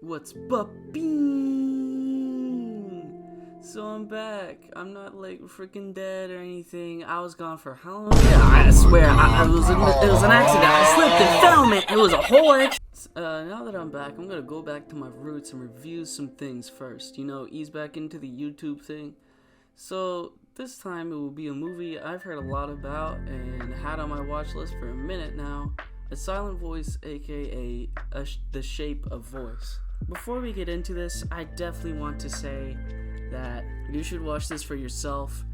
What's poppin'? So I'm back. I'm not like freaking dead or anything. I was gone for how long? Yeah, I swear, it was an accident. I slipped and fell, man. It was a whole now that I'm back, I'm gonna go back to my roots and review some things first. You know, ease back into the YouTube thing. So this time it will be a movie I've heard a lot about and had on my watch list for a minute now. A Silent Voice, aka The Shape of Voice. Before we get into this, I definitely want to say that you should watch this for yourself.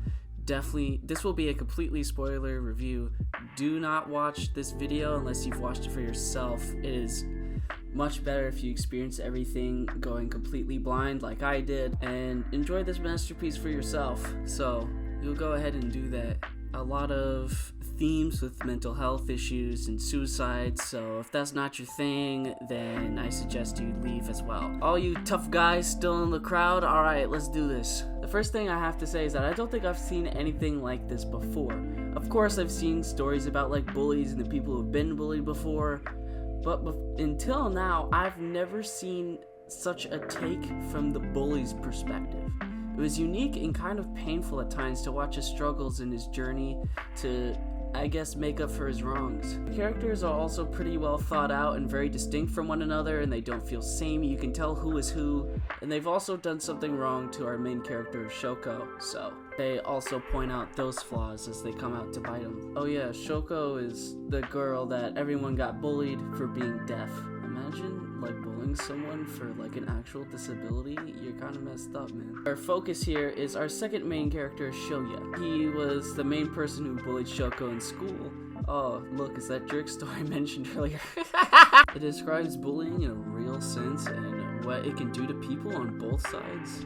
Definitely, this will be a completely spoiler review. Do not watch this video unless you've watched it for yourself. It is much better if you experience everything going completely blind like I did and enjoy this masterpiece for yourself. So you'll go ahead and do that. A lot of themes with mental health issues and suicide, so if that's not your thing, then I suggest you leave as well. All you tough guys still in the crowd, alright, let's do this. The first thing I have to say is that I don't think I've seen anything like this before. Of course, I've seen stories about like bullies and the people who've been bullied before, but until now, I've never seen such a take from the bully's perspective. It was unique and kind of painful at times to watch his struggles in his journey to, I guess, make up for his wrongs. The characters are also pretty well thought out and very distinct from one another, and they don't feel samey. You can tell who is who, and they've also done something wrong to our main character, Shoko, so they also point out those flaws as they come out to bite him. Oh yeah, Shoko is the girl that everyone got bullied for being deaf. Imagine like bullying someone for like an actual disability. You're kind of messed up, man. Our focus here is our second main character, Shoya. He was the main person who bullied Shoko in school. Oh, look, it's that jerk story I mentioned earlier. It describes bullying in a real sense and what it can do to people on both sides.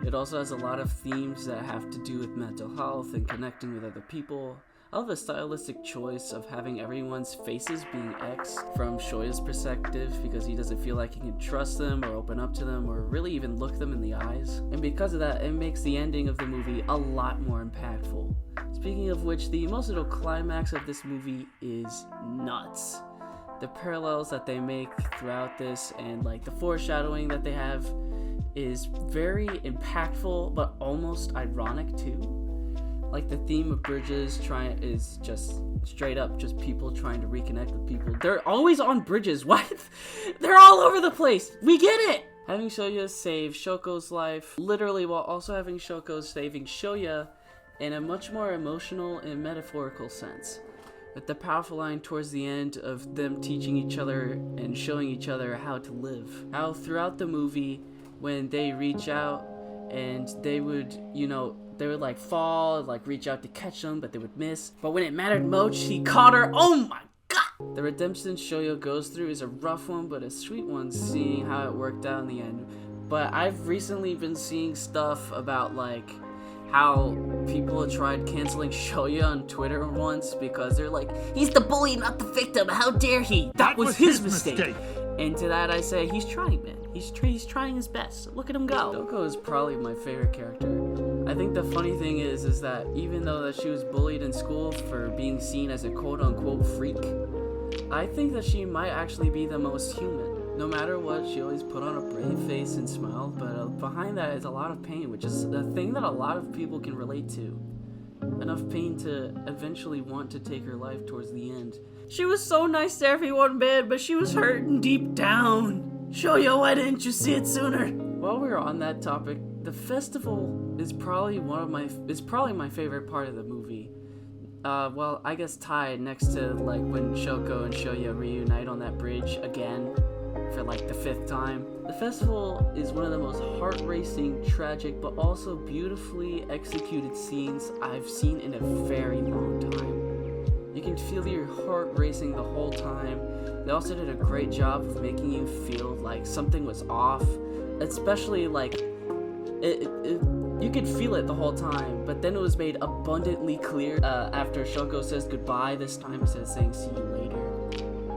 It also has a lot of themes that have to do with mental health and connecting with other people. I love the stylistic choice of having everyone's faces being X from Shoya's perspective because he doesn't feel like he can trust them or open up to them or really even look them in the eyes. And because of that, it makes the ending of the movie a lot more impactful. Speaking of which, the emotional climax of this movie is nuts. The parallels that they make throughout this and like the foreshadowing that they have is very impactful but almost ironic too. Like the theme of bridges is just straight up just people trying to reconnect with people. They're always on bridges. What? They're all over the place. We get it. Having Shoya save Shoko's life, literally, while also having Shoko saving Shoya in a much more emotional and metaphorical sense. With the powerful line towards the end of them teaching each other and showing each other how to live. How throughout the movie, when they reach out and they would, they would like fall, like reach out to catch them, but they would miss. But when it mattered most, he caught her. Oh my god! The redemption Shoya goes through is a rough one, but a sweet one, seeing how it worked out in the end. But I've recently been seeing stuff about like how people have tried canceling Shoya on Twitter once because they're like, he's the bully, not the victim. How dare he? That was his mistake. And to that I say, he's trying, man. He's trying his best. Look at him go. Shoko is probably my favorite character. I think the funny thing is that even though that she was bullied in school for being seen as a quote-unquote freak, I think that she might actually be the most human. No matter what, she always put on a brave face and smiled, but behind that is a lot of pain, which is a thing that a lot of people can relate to. Enough pain to eventually want to take her life towards the end. She was so nice to everyone, man, but she was hurting deep down. Shoya, why didn't you see it sooner? While we're on that topic, the festival is probably my favorite part of the movie. Well, I guess tied next to like when Shoko and Shoya reunite on that bridge again for like the 5th time. The festival is one of the most heart-racing, tragic, but also beautifully executed scenes I've seen in a very long time. You can feel your heart racing the whole time. They also did a great job of making you feel like something was off, especially like you could feel it the whole time, but then it was made abundantly clear after Shoko says goodbye this time instead of saying see you later.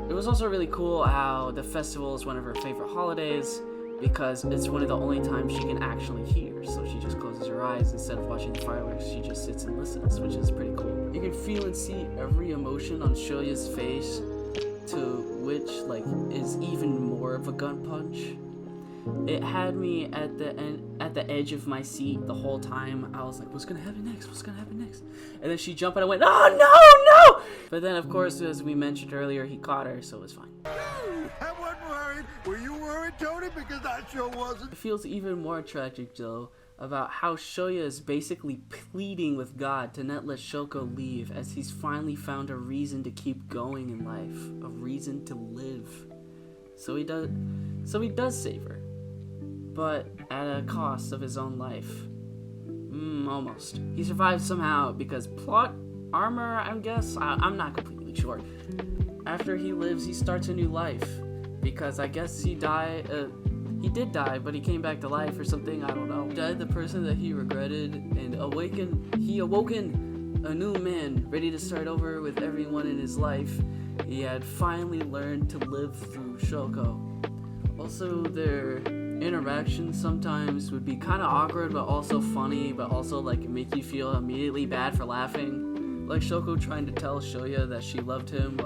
It was also really cool how the festival is one of her favorite holidays because it's one of the only times she can actually hear, so she just closes her eyes instead of watching the fireworks. She just sits and listens, which is pretty cool. You can feel and see every emotion on Shoya's face, to which like is even more of a gun punch. it had me at the edge of my seat the whole time. I was like, what's gonna happen next? What's gonna happen next? And then she jumped and I went, oh no! But then of course, as we mentioned earlier, he caught her, so it was fine. I wasn't worried. Were you worried, Tony? Because I sure wasn't. It feels even more tragic, though, about how Shoya is basically pleading with God to not let Shoko leave, as he's finally found a reason to keep going in life, a reason to live. So he does save her, but at a cost of his own life. Almost. He survives somehow because plot armor, I guess? I'm not completely sure. After he lives, he starts a new life, because I guess he did die, but he came back to life or something, I don't know. He died the person that he regretted, and he awoken a new man, ready to start over with everyone in his life. He had finally learned to live through Shoko. Also, their interactions sometimes would be kind of awkward, but also funny, but also like make you feel immediately bad for laughing. Like Shoko trying to tell Shoya that she loved him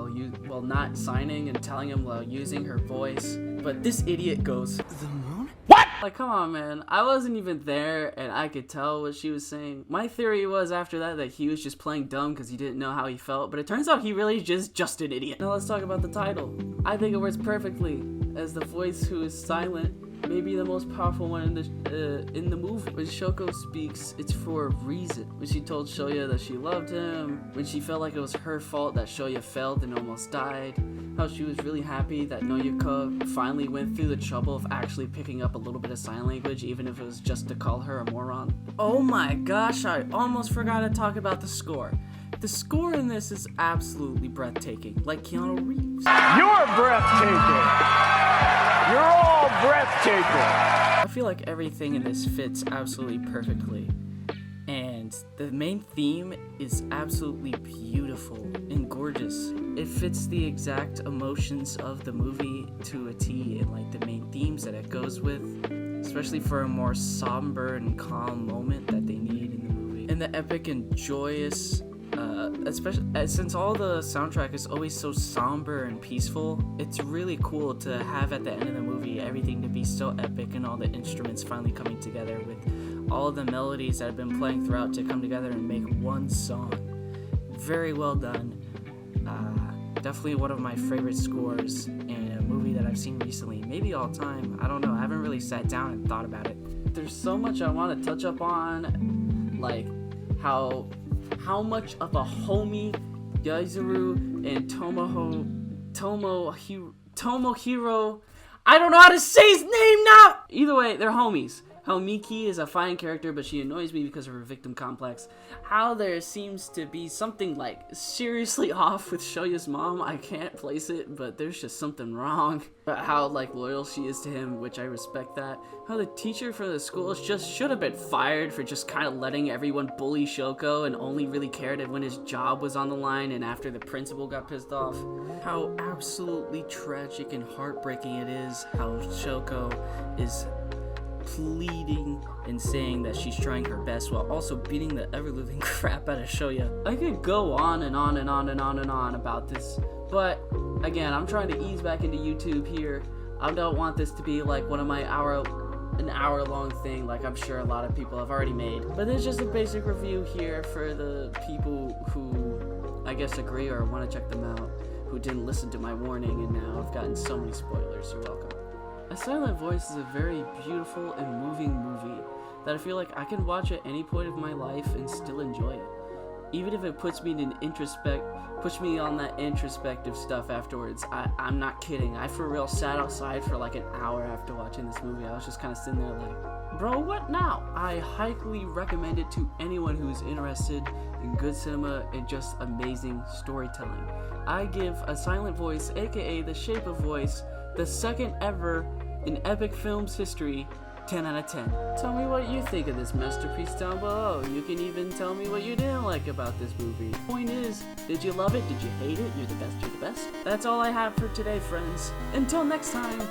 while not signing, and telling him while using her voice. But this idiot goes, "The moon? What?" Like, come on, man. I wasn't even there, and I could tell what she was saying. My theory was after that he was just playing dumb because he didn't know how he felt, but it turns out he really just an idiot. Now let's talk about the title. I think it works perfectly, as the voice who is silent may be the most powerful one in the movie. When Shoko speaks, it's for a reason. When she told Shoya that she loved him, when she felt like it was her fault that Shoya failed and almost died, how she was really happy that Noyuka finally went through the trouble of actually picking up a little bit of sign language, even if it was just to call her a moron. Oh my gosh, I almost forgot to talk about the score. The score in this is absolutely breathtaking, like Keanu Reeves. You're breathtaking! You're all breathtaking! I feel like everything in this fits absolutely perfectly. And the main theme is absolutely beautiful and gorgeous. It fits the exact emotions of the movie to a T, and like the main themes that it goes with, especially for a more somber and calm moment that they need in the movie. And the epic and joyous, especially since all the soundtrack is always so somber and peaceful, it's really cool to have at the end of the movie everything to be so epic and all the instruments finally coming together with all the melodies that have been playing throughout to come together and make one song. Very well done. Definitely one of my favorite scores in a movie that I've seen recently, maybe all time. I don't know, I haven't really sat down and thought about it. There's so much I want to touch up on, like how much of a homie Yuzuru and Tomohiro, I don't know how to say his name now! Either way, they're homies. How Miki is a fine character, but she annoys me because of her victim complex. How there seems to be something like seriously off with Shoya's mom. I can't place it, but there's just something wrong. But how like loyal she is to him, which I respect that. How the teacher for the school just should have been fired for just kind of letting everyone bully Shoko and only really cared when his job was on the line and after the principal got pissed off. How absolutely tragic and heartbreaking it is how Shoko is pleading and saying that she's trying her best while also beating the ever-living crap out of Shoya. I could go on and on and on and on and on about this, but again, I'm trying to ease back into YouTube here. I don't want this to be like one of my an hour-long thing like I'm sure a lot of people have already made. But there's just a basic review here for the people who I guess agree or want to check them out, who didn't listen to my warning and now have gotten so many spoilers. You're welcome. A Silent Voice is a very beautiful and moving movie that I feel like I can watch at any point of my life and still enjoy it. Even if it puts me on that introspective stuff afterwards. I'm not kidding. I for real sat outside for like an hour after watching this movie. I was just kind of sitting there like, bro, what now? I highly recommend it to anyone who's interested in good cinema and just amazing storytelling. I give A Silent Voice, aka The Shape of Voice, the second ever in Epic Films history, 10 out of 10. Tell me what you think of this masterpiece down below. You can even tell me what you didn't like about this movie. Point is, did you love it? Did you hate it? You're the best, you're the best. That's all I have for today, friends. Until next time.